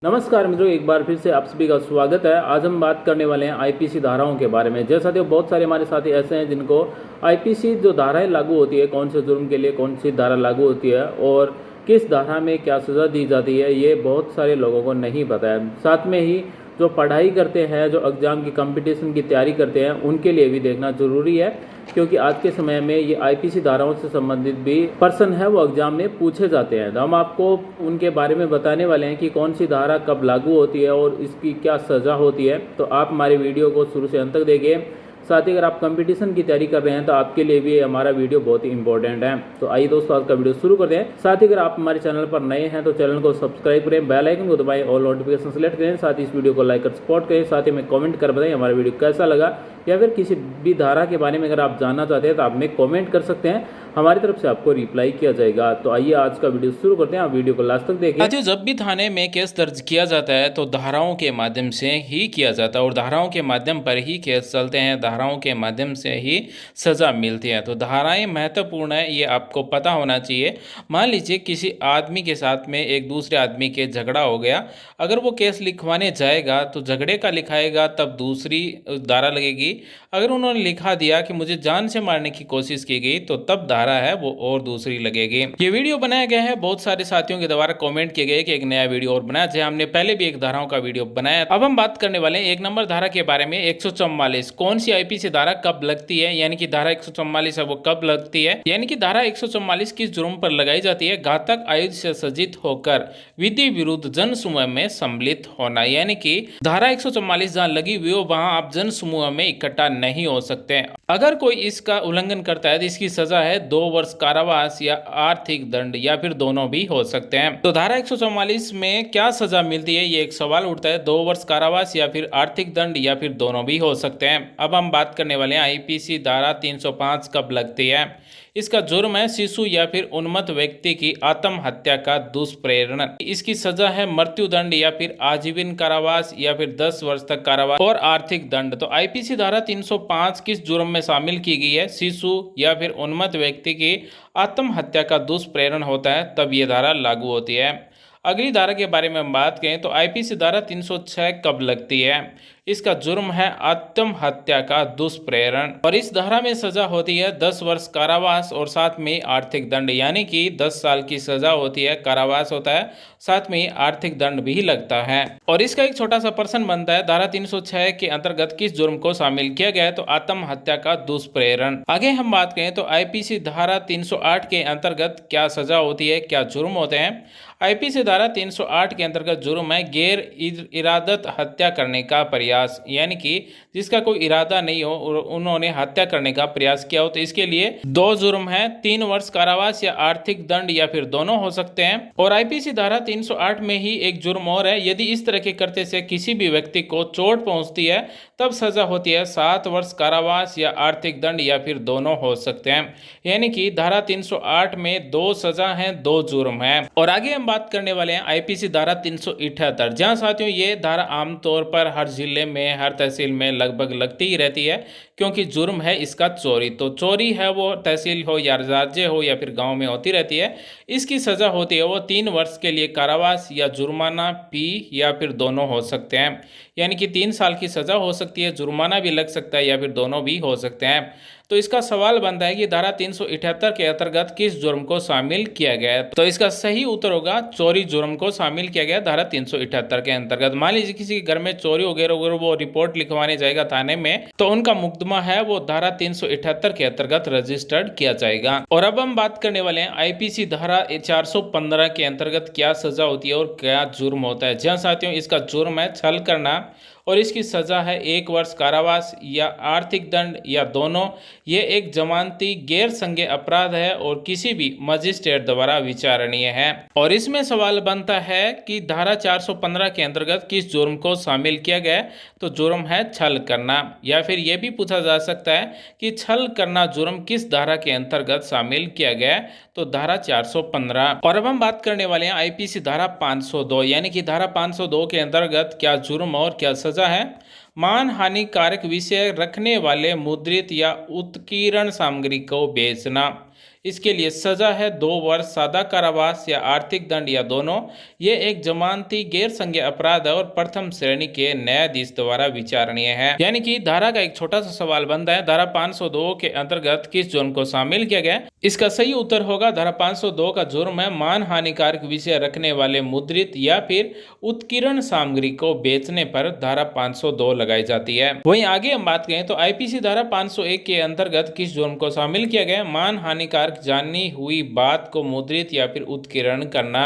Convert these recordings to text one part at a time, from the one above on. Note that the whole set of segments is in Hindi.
नमस्कार मित्रों, एक बार फिर से आप सभी का स्वागत है। आज हम बात करने वाले हैं आईपीसी धाराओं के बारे में। जैसा साथियों, बहुत सारे हमारे साथी ऐसे हैं जिनको आईपीसी जो धाराएं लागू होती है, कौन से जुर्म के लिए कौन सी धारा लागू होती है और किस धारा में क्या सज़ा दी जाती है, ये बहुत सारे लोगों को नहीं पता है। साथ में ही जो पढ़ाई करते हैं, जो एग्ज़ाम की कंपटीशन की तैयारी करते हैं, उनके लिए भी देखना ज़रूरी है, क्योंकि आज के समय में ये आईपीसी धाराओं से संबंधित भी पर्सन है वो एग्जाम में पूछे जाते हैं। तो हम आपको उनके बारे में बताने वाले हैं कि कौन सी धारा कब लागू होती है और इसकी क्या सज़ा होती है। तो आप हमारे वीडियो को शुरू से अंत तक देखिए। साथ ही अगर आप कंपटीशन की तैयारी कर रहे हैं तो आपके लिए भी हमारा वीडियो बहुत ही इंपॉर्टेंट है। तो आइए दोस्तों, आज का वीडियो शुरू करते हैं। साथ ही अगर आप हमारे चैनल पर नए हैं तो चैनल को सब्सक्राइब करें, बेल आइकन को दबाएं और नोटिफिकेशन सेलेक्ट करें। साथ ही इस वीडियो को लाइक कर सपोर्ट करें। साथ ही में कमेंट कर बताएं हमारा वीडियो कैसा लगा, या फिर किसी भी धारा के बारे में अगर आप जानना चाहते हैं तो आप हमें कमेंट कर सकते हैं, हमारी तरफ से आपको रिप्लाई किया जाएगा। तो आइए आज का वीडियो शुरू करते हैं। आप वीडियो को लास्ट तक देखिए। साथियों, जब भी थाने में केस दर्ज किया जाता है तो धाराओं के माध्यम से ही किया जाता है और धाराओं के माध्यम पर ही केस चलते हैं, धाराओं के माध्यम से ही सज़ा मिलती है। तो धाराएं महत्वपूर्ण है, ये आपको पता होना चाहिए। मान लीजिए किसी आदमी के साथ में एक दूसरे आदमी के झगड़ा हो गया, अगर वो केस लिखवाने जाएगा तो झगड़े का लिखाएगा तब दूसरी धारा लगेगी। अगर उन्होंने लिखा दिया कि मुझे जान से मारने की कोशिश की गई तो तब धारा है वो और दूसरी लगेगी। ये वीडियो बनाया गया है बहुत सारे साथियों के द्वारा कमेंट किए गए कि एक नया वीडियो और बनाया जाए। हमने पहले भी एक धाराओं का वीडियो बनाया। अब हम बात करने वाले हैं एक नंबर धारा के बारे में। 144 कौन सी आईपीसी धारा कब लगती है, यानी कि धारा 144 है वो कब लगती है। यानी कि धारा 144 किस जुर्म पर लगाई जाती है? घातक आयुध से सज्जित होकर विधि विरुद्ध जन समूह में सम्मिलित होना। यानी कि धारा 144 जहां लगी हुई हो वहां आप जन समूह में इकट्ठा नहीं हो सकते। अगर कोई इसका उल्लंघन करता है तो इसकी सजा है 2 वर्ष कारावास या आर्थिक दंड, या फिर दोनों भी हो सकते हैं। तो धारा 144 में क्या सजा मिलती है, ये एक सवाल उठता है। 2 वर्ष कारावास या फिर आर्थिक दंड, या फिर दोनों भी हो सकते हैं। अब हम बात करने वाले हैं आईपीसी धारा 305 कब लगती है। इसका जुर्म है शिशु या फिर उन्मत्त व्यक्ति की आत्महत्या का दुष्प्रेरण। इसकी सजा है मृत्युदंड या फिर आजीवन कारावास या फिर 10 वर्ष तक कारावास और आर्थिक दंड। तो आईपीसी धारा 305 किस जुर्म में शामिल की गई है? शिशु या फिर उन्मत्त व्यक्ति की आत्महत्या का दुष्प्रेरण होता है तब ये धारा लागू होती है। अगली धारा के बारे में हम बात करें तो आईपीसी धारा 306 कब लगती है। इसका जुर्म है आत्महत्या का दुष्प्रेरण और इस धारा में सजा होती है 10 वर्ष कारावास और साथ में आर्थिक दंड, यानी कि 10 साल की सजा होती है, कारावास होता है, साथ में आर्थिक दंड भी लगता है। और इसका एक छोटा सा प्रश्न बनता है, धारा 306 के अंतर्गत किस जुर्म को शामिल किया गया है? तो आत्महत्या का दुष्प्रेरण। आगे हम बात करें तो आईपीसी धारा 308 के अंतर्गत क्या सजा होती है, क्या जुर्म होते हैं। आईपीसी धारा 308 के अंतर्गत जुर्म है गैर इरादत हत्या करने का प्रयास, यानी कि जिसका कोई इरादा नहीं हो और उन्होंने हत्या करने का प्रयास किया हो। तो इसके लिए 2 जुर्म है, 3 वर्ष कारावास या आर्थिक दंड, या फिर दोनों हो सकते हैं। और आईपीसी धारा 308 में ही एक जुर्म और है, यदि इस तरह के करते से किसी भी व्यक्ति को चोट पहुंचती है तब सजा होती है 7 वर्ष कारावास या आर्थिक दंड, या फिर दोनों हो सकते हैं। यानी कि धारा 308 में 2 सजा है, 2 जुर्म है। और आगे हम बात करने वाले हैं आईपीसी धारा 378। जहां साथियों ये धारा आमतौर पर हर जिले में, हर तहसील में लगभग लगती ही रहती है, क्योंकि जुर्म है इसका चोरी। तो चोरी है वो तहसील हो या राज्य हो या फिर गांव में होती रहती है। इसकी सजा होती है वो 3 वर्ष के लिए कारावास या जुर्माना पी, या फिर दोनों हो सकते हैं। यानी कि 3 साल की सजा हो सकती है, जुर्माना भी लग सकता है, या फिर दोनों भी हो सकते हैं। तो इसका सवाल बनता है कि धारा 378 के अंतर्गत किस जुर्म को शामिल किया गया है। तो इसका सही उत्तर होगा चोरी जुर्म को शामिल किया गया धारा 378 के अंतर्गत। मान लीजिए किसी के घर में चोरी वगैरह वगैरह वो रिपोर्ट लिखवाने जाएगा थाने में, तो उनका मुकदमा है वो धारा 378 के अंतर्गत रजिस्टर्ड किया जाएगा। और अब हम बात करने वाले हैं आईपीसी धारा 415 के अंतर्गत क्या सजा होती है और क्या जुर्म होता है। जहां साथियों इसका जुर्म है छल करना और इसकी सजा है 1 वर्ष कारावास या आर्थिक दंड, या दोनों। ये एक जमानती गैर संज्ञेय अपराध है और किसी भी मजिस्ट्रेट द्वारा विचारणीय है। और इसमें सवाल बनता है कि धारा 415 के अंतर्गत किस जुर्म को शामिल किया गया है। तो जुर्म है छल करना, या फिर यह भी पूछा जा सकता है कि छल करना जुर्म किस धारा के अंतर्गत शामिल किया गया है। तो धारा 415। और अब हम बात करने वाले हैं आईपीसी धारा 502, यानी कि धारा 502 के अंतर्गत क्या जुर्म और क्या सजा है। मान हानिकारक विषय रखने वाले मुद्रित या उत्कीर्ण सामग्री को बेचना, इसके लिए सजा है 2 वर्ष सादा कारावास या आर्थिक दंड या दोनों। ये एक जमानती गैर संज्ञेय अपराध है और प्रथम श्रेणी के न्यायाधीश द्वारा विचारणीय है। यानी कि धारा का एक छोटा सा सवाल बनता है, धारा 502 के अंतर्गत किस जुर्म को शामिल किया गया? इसका सही उत्तर होगा धारा 502 का जुर्म है मान हानिकारक विषय रखने वाले मुद्रित या फिर उत्कीर्ण सामग्री को बेचने पर धारा 502 लगाई जाती है। वहीं आगे हम बात करें तो आईपीसी धारा 501 के अंतर्गत किस जुर्म को शामिल किया गया? मान हानिकारक जानी हुई बात को मुद्रित या फिर उत्कीर्ण करना।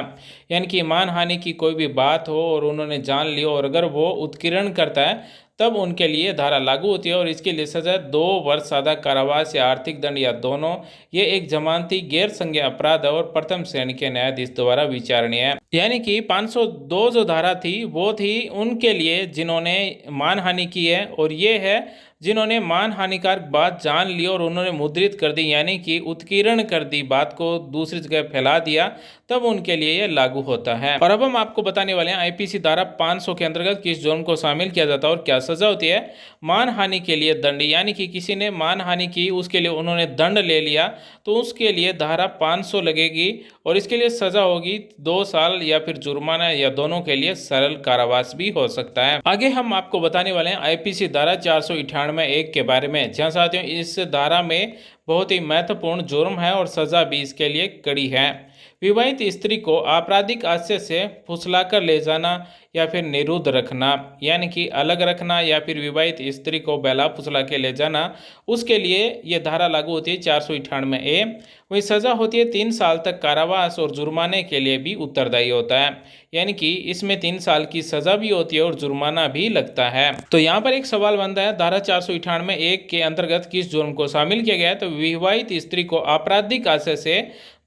यानी कि मान हानि की कोई भी बात हो और उन्होंने जान ली और अगर वो उत्कीर्ण करता है तब उनके लिए धारा लागू होती है और इसके लिए सजा 2 वर्ष सादा कारावास या आर्थिक दंड या दोनों। ये एक जमानती गैर संज्ञेय अपराध है और प्रथम श्रेणी के न्यायाधीश द्वारा विचारणीय है। यानी कि 502 जो धारा थी वो थी उनके लिए जिन्होंने मानहानि की है, और ये है जिन्होंने मान हानिकारक बात जान ली और उन्होंने मुद्रित कर दी यानी कि उत्कीर्ण कर दी, बात को दूसरी जगह फैला दिया, तब उनके लिए यह लागू होता है। और अब हम आपको बताने वाले हैं आईपीसी धारा 500 के अंतर्गत किस जुर्म को शामिल किया जाता है और क्या सजा होती है। मान हानि के लिए दंड, यानी कि किसी ने मान हानि की, उसके लिए उन्होंने दंड ले लिया तो उसके लिए धारा 500 लगेगी और इसके लिए सजा होगी 2 साल या फिर जुर्माना या दोनों के लिए सरल कारावास भी हो सकता है। आगे हम आपको बताने वाले हैं आईपीसी धारा 498(1) के बारे में। जहाँ साथियों इस धारा में बहुत ही महत्वपूर्ण जुर्म है और सजा भी इसके लिए कड़ी है। विवाहित स्त्री को आपराधिक आशय से फुसलाकर ले जाना या फिर निरुद्ध रखना, यानी कि अलग रखना या फिर विवाहित स्त्री को बहला फुसला के ले जाना, उसके लिए ये धारा लागू होती है 498(a). वही सजा होती है 3 साल तक कारावास और जुर्माने के लिए भी उत्तरदायी होता है। यानी कि इसमें 3 साल की सजा भी होती है और जुर्माना भी लगता है। तो यहाँ पर एक सवाल बनता है, धारा 498(1) के अंतर्गत किस जुर्म को शामिल किया गया है? तो विवाहित स्त्री को आपराधिक आशय से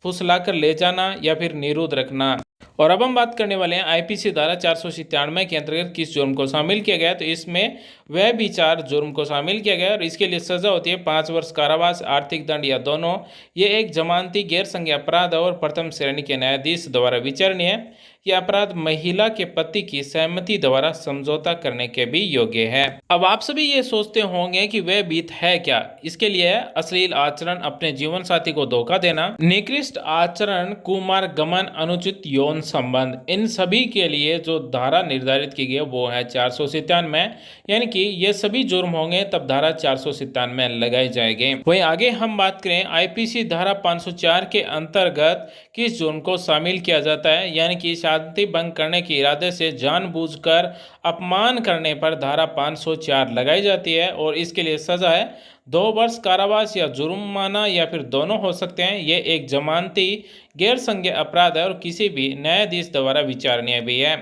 फुसलाकर ले जाना या फिर निरुद्ध रखना। और अब हम बात करने वाले हैं आईपीसी धारा 497 के अंतर्गत किस जुर्म को शामिल किया गया है? तो इसमें व्यभिचार जुर्म को शामिल किया गया है और इसके लिए सजा होती है 5 वर्ष कारावास, आर्थिक दंड या दोनों। ये एक जमानती गैर संज्ञेय अपराध और प्रथम श्रेणी के न्यायाधीश द्वारा विचारणीय है। यह अपराध महिला के पति की सहमति द्वारा समझौता करने के भी योग्य है। अब आप सभी ये सोचते होंगे कि वह बीत है क्या? इसके लिए अश्लील आचरण, अपने जीवन साथी को धोखा देना, निकृष्ट आचरण, कुमार गमन, अनुचित यौन संबंध, इन सभी के लिए जो धारा निर्धारित की गई है वो है 497। यानी कि ये सभी जुर्म होंगे तब धारा 497 लगाई जाएगी। वहीं आगे हम बात करें आईपीसी धारा 504 के अंतर्गत किस जुर्म को शामिल किया जाता है? यानी कि शांति भंग करने के इरादे से जानबूझकर अपमान करने पर धारा 504 लगाई जाती है और इसके लिए सजा है 2 वर्ष कारावास या जुर्माना या फिर दोनों हो सकते हैं। ये एक जमानती गैर संज्ञेय अपराध है और किसी भी न्यायाधीश द्वारा विचारणीय भी है।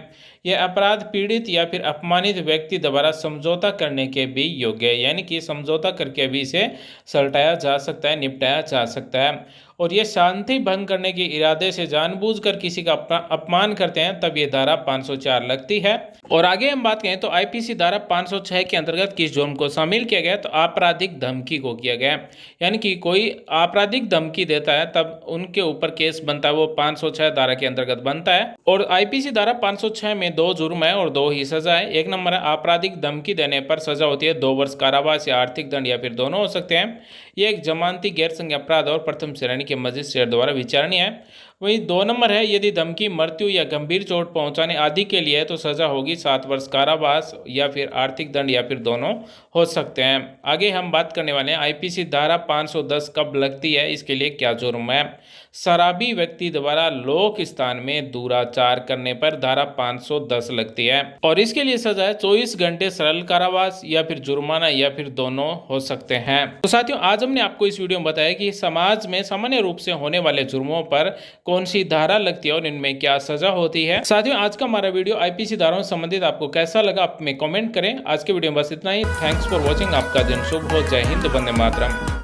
यह अपराध पीड़ित या फिर अपमानित व्यक्ति द्वारा समझौता करने के भी योग्य है, यानी कि समझौता करके भी इसे सलटाया जा सकता है, निपटाया जा सकता है। और ये शांति भंग करने के इरादे से जानबूझकर किसी का अपमान करते हैं तब ये धारा 504 लगती है। और आगे हम बात करें तो आईपीसी धारा 506 के अंतर्गत किस जुर्म को शामिल किया गया? तो आपराधिक धमकी को किया गया। यानी कि कोई आपराधिक धमकी देता है तब उनके ऊपर केस बनता है, वो 506 धारा के अंतर्गत बनता है। और आईपीसी धारा 506 में 2 जुर्म है और 2 ही सजा है। एक नंबर है आपराधिक धमकी देने पर सजा होती है 2 वर्ष कारावास या आर्थिक दंड या फिर दोनों हो सकते हैं। ये एक जमानती गैर संज्ञेय अपराध और प्रथम श्रेणी के मजिस्ट्रेट द्वारा विचारणीय है। वही 2 नंबर है यदि धमकी मृत्यु या गंभीर चोट पहुंचाने आदि के लिए है तो सजा होगी 7 वर्ष कारावास या फिर आर्थिक दंड या फिर दोनों हो सकते हैं। आगे हम बात करने वाले हैं आईपीसी धारा 510 कब लगती है, इसके लिए क्या जुर्म है। शराबी व्यक्ति द्वारा लोक स्थान में दुराचार करने पर धारा 510 लगती है और इसके लिए सजा है 24 घंटे सरल कारावास या फिर जुर्माना या फिर दोनों हो सकते हैं। तो साथियों आज हमने आपको इस वीडियो में बताया कि समाज में सामान्य रूप से होने वाले जुर्मों पर कौन सी धारा लगती है और इनमें क्या सजा होती है। साथियों आज का हमारा वीडियो आईपीसी धाराओं से संबंधित आपको कैसा लगा आप में कमेंट करें। आज के वीडियो में बस इतना ही। Thanks for watching. आपका दिन शुभ हो। जय हिंद, वंदे मातरम।